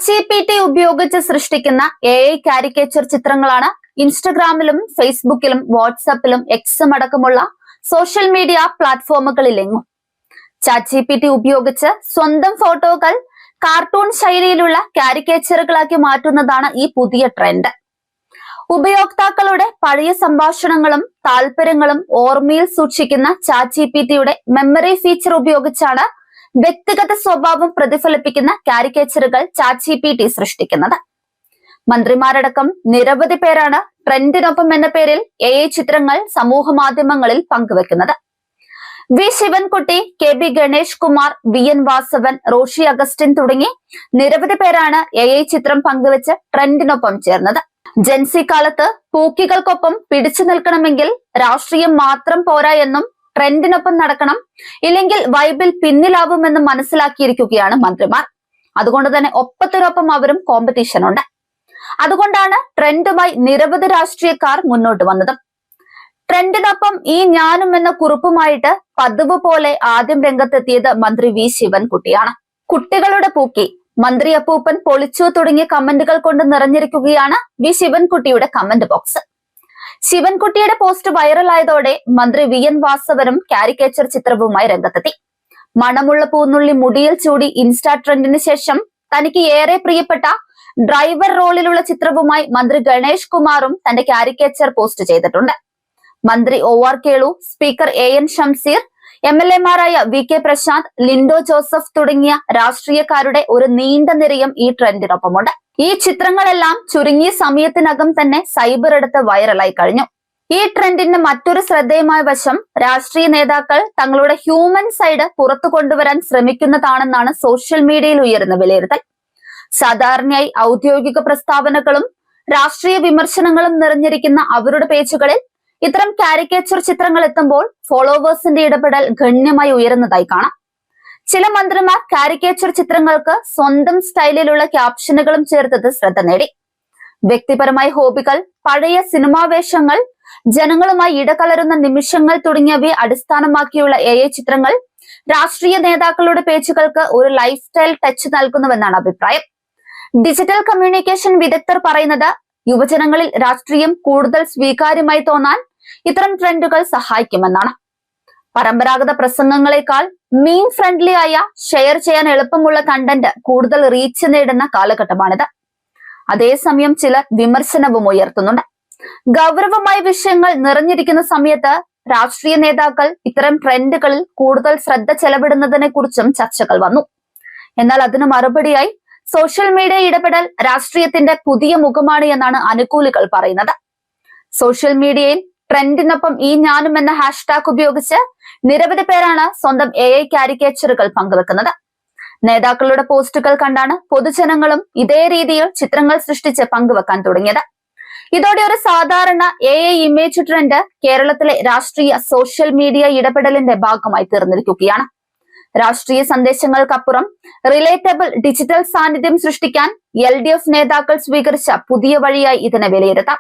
ChatGPT ഉപയോഗിച്ച് സൃഷ്ടിക്കുന്ന AI caricature ചിത്രങ്ങളാണ് ഇൻസ്റ്റഗ്രാമിലും ഫേസ്ബുക്കിലും വാട്സാപ്പിലും എക്സും അടക്കമുള്ള സോഷ്യൽ മീഡിയ പ്ലാറ്റ്ഫോമുകളിലെങ്ങും ChatGPT ഉപയോഗിച്ച് സ്വന്തം ഫോട്ടോകൾ കാർട്ടൂൺ ശൈലിയിലുള്ള കാരിക്കേച്ചറുകളാക്കി മാറ്റുന്നതാണ് ഈ പുതിയ ട്രെൻഡ്. ഉപയോക്താക്കളുടെ പഴയ സംഭാഷണങ്ങളും താല്പര്യങ്ങളും ഓർമ്മയിൽ സൂക്ഷിക്കുന്ന ChatGPTയുടെ മെമ്മറി ഫീച്ചർ ഉപയോഗിച്ചാണ് വ്യക്തിഗത സ്വഭാവം പ്രതിഫലിപ്പിക്കുന്ന കാരിക്കേച്ചറുകൾ ChatGPT സൃഷ്ടിക്കുന്നത്. മന്ത്രിമാരടക്കം നിരവധി പേരാണ് ട്രെൻഡിനൊപ്പം എന്ന പേരിൽ AI ചിത്രങ്ങൾ സമൂഹ മാധ്യമങ്ങളിൽ പങ്കുവെക്കുന്നത്. V Sivankutty, KB Ganesh Kumar, VN Vasavan, Roshi Augustine തുടങ്ങി നിരവധി പേരാണ് AI ചിത്രം പങ്കുവെച്ച് ട്രെൻഡിനൊപ്പം ചേർന്നത്. ജെൻസി കാലത്ത് പൂക്കികൾക്കൊപ്പം പിടിച്ചു നിൽക്കണമെങ്കിൽ രാഷ്ട്രീയം മാത്രം പോരാ എന്നും ട്രെൻഡിനൊപ്പം നടക്കണം, ഇല്ലെങ്കിൽ വൈബിൽ പിന്നിലാവുമെന്നും മനസ്സിലാക്കിയിരിക്കുകയാണ് മന്ത്രിമാർ. അതുകൊണ്ട് തന്നെ ഒപ്പത്തിനൊപ്പം അവരും കോമ്പറ്റീഷനുണ്ട്. അതുകൊണ്ടാണ് ട്രെൻഡുമായി നിരവധി രാഷ്ട്രീയക്കാർ മുന്നോട്ട് വന്നത്. ട്രെൻഡിനൊപ്പം ഈ ഞാനും എന്ന കുറിപ്പുമായിട്ട് പതിവ് പോലെ ആദ്യം രംഗത്തെത്തിയത് മന്ത്രി വി ശിവൻകുട്ടിയാണ്. കുട്ടികളുടെ പൂക്കി, മന്ത്രി അപ്പൂപ്പൻ പൊളിച്ചു തുടങ്ങിയ കമന്റുകൾ കൊണ്ട് നിറഞ്ഞിരിക്കുകയാണ് വി ശിവൻകുട്ടിയുടെ കമന്റ് ബോക്സ്. ശിവൻകുട്ടിയുടെ പോസ്റ്റ് വൈറലായതോടെ മന്ത്രി VN വാസവനും കാരിക്കേച്ചർ ചിത്രവുമായി രംഗത്തെത്തി. മണമുള്ള പൂന്നുള്ളി മുടിയിൽ ചൂടി ഇൻസ്റ്റാ ട്രെൻഡിന് ശേഷം തനിക്ക് ഏറെ പ്രിയപ്പെട്ട ഡ്രൈവർ റോളിലുള്ള ചിത്രവുമായി മന്ത്രി ഗണേഷ് കുമാറും തന്റെ കാരിക്കേച്ചർ പോസ്റ്റ് ചെയ്തിട്ടുണ്ട്. മന്ത്രി OR Kelu, speaker AN Shamseer, MLA മാരായ VK പ്രശാന്ത്, ലിൻഡോ ജോസഫ് തുടങ്ങിയ രാഷ്ട്രീയക്കാരുടെ ഒരു നീണ്ട നിരയും ഈ ട്രെൻഡിനൊപ്പമുണ്ട്. ഈ ചിത്രങ്ങളെല്ലാം ചുരുങ്ങിയ സമയത്തിനകം തന്നെ സൈബർ എടുത്ത് വൈറലായി കഴിഞ്ഞു. ഈ ട്രെൻഡിന്റെ മറ്റൊരു ശ്രദ്ധേയമായ വശം രാഷ്ട്രീയ നേതാക്കൾ തങ്ങളുടെ ഹ്യൂമൻ സൈഡ് പുറത്തു കൊണ്ടുവരാൻ ശ്രമിക്കുന്നതാണെന്നാണ് സോഷ്യൽ മീഡിയയിൽ ഉയരുന്ന വിലയിരുത്തൽ. സാധാരണയായി ഔദ്യോഗിക പ്രസ്താവനകളും രാഷ്ട്രീയ വിമർശനങ്ങളും നിറഞ്ഞിരിക്കുന്ന അവരുടെ പേജുകളിൽ ഇത്തരം കാരിക്കേച്ചർ ചിത്രങ്ങൾ എത്തുമ്പോൾ ഫോളോവേഴ്സിന്റെ ഇടപെടൽ ഗണ്യമായി ഉയരുന്നതായി കാണാം. ചില മന്ത്രിമാർ കാരിക്കേച്ചർ ചിത്രങ്ങൾക്ക് സ്വന്തം സ്റ്റൈലിലുള്ള ക്യാപ്ഷനുകളും ചേർത്തത് ശ്രദ്ധ നേടി. വ്യക്തിപരമായ ഹോബികൾ, പഴയ സിനിമാ വേഷങ്ങൾ, ജനങ്ങളുമായി ഇടകലരുന്ന നിമിഷങ്ങൾ തുടങ്ങിയവയെ അടിസ്ഥാനമാക്കിയുള്ള AI ചിത്രങ്ങൾ രാഷ്ട്രീയ നേതാക്കളുടെ പേജുകൾക്ക് ഒരു ലൈഫ് സ്റ്റൈൽ ടച്ച് നൽകുന്നുവെന്നാണ് അഭിപ്രായം. ഡിജിറ്റൽ കമ്മ്യൂണിക്കേഷൻ വിദഗ്ധർ പറയുന്നത് യുവജനങ്ങളിൽ രാഷ്ട്രീയം കൂടുതൽ സ്വീകാര്യമായി തോന്നാൻ ഇത്തരം ട്രെൻഡുകൾ സഹായിക്കുമെന്നാണ്. പരമ്പരാഗത പ്രസംഗങ്ങളെക്കാൾ മീം ഫ്രണ്ട്ലി ആയ, ഷെയർ ചെയ്യാൻ എളുപ്പമുള്ള കണ്ടന്റ് കൂടുതൽ റീച്ച് നേടുന്ന കാലഘട്ടമാണിത്. അതേസമയം ചിലർ വിമർശനവും ഉയർത്തുന്നുണ്ട്. ഗൗരവമായ വിഷയങ്ങൾ നിറഞ്ഞിരിക്കുന്ന സമയത്ത് രാഷ്ട്രീയ നേതാക്കൾ ഇത്തരം ട്രെൻഡുകളിൽ കൂടുതൽ ശ്രദ്ധ ചെലവിടുന്നതിനെ കുറിച്ചും ചർച്ചകൾ വന്നു. എന്നാൽ അതിന് മറുപടിയായി സോഷ്യൽ മീഡിയ ഇടപെടൽ രാഷ്ട്രീയത്തിന്റെ പുതിയ മുഖമാണ് എന്നാണ് അനുകൂലികൾ പറയുന്നത്. സോഷ്യൽ മീഡിയയിൽ ട്രെൻഡിനൊപ്പം ഈ ഞാനും എന്ന ഹാഷ്ടാഗ് ഉപയോഗിച്ച് നിരവധി പേരാണ് സ്വന്തം AI കാരിക്കേച്ചറുകൾ പങ്കുവെക്കുന്നത്. നേതാക്കളുടെ പോസ്റ്റുകൾ കണ്ടാണ് പൊതുജനങ്ങളും ഇതേ രീതിയിൽ ചിത്രങ്ങൾ സൃഷ്ടിച്ച് പങ്കുവെക്കാൻ തുടങ്ങിയത്. ഇതോടെ ഒരു സാധാരണ AI ഇമേജ് ട്രെൻഡ് കേരളത്തിലെ രാഷ്ട്രീയ സോഷ്യൽ മീഡിയ ഇടപെടലിന്റെ ഭാഗമായി തീർന്നിരിക്കുകയാണ്. രാഷ്ട്രീയ സന്ദേശങ്ങൾക്കപ്പുറം റിലേറ്റബിൾ ഡിജിറ്റൽ സാന്നിധ്യം സൃഷ്ടിക്കാൻ LDF നേതാക്കൾ സ്വീകരിച്ച പുതിയ വഴിയായി ഇതിനെ വിലയിരുത്താം.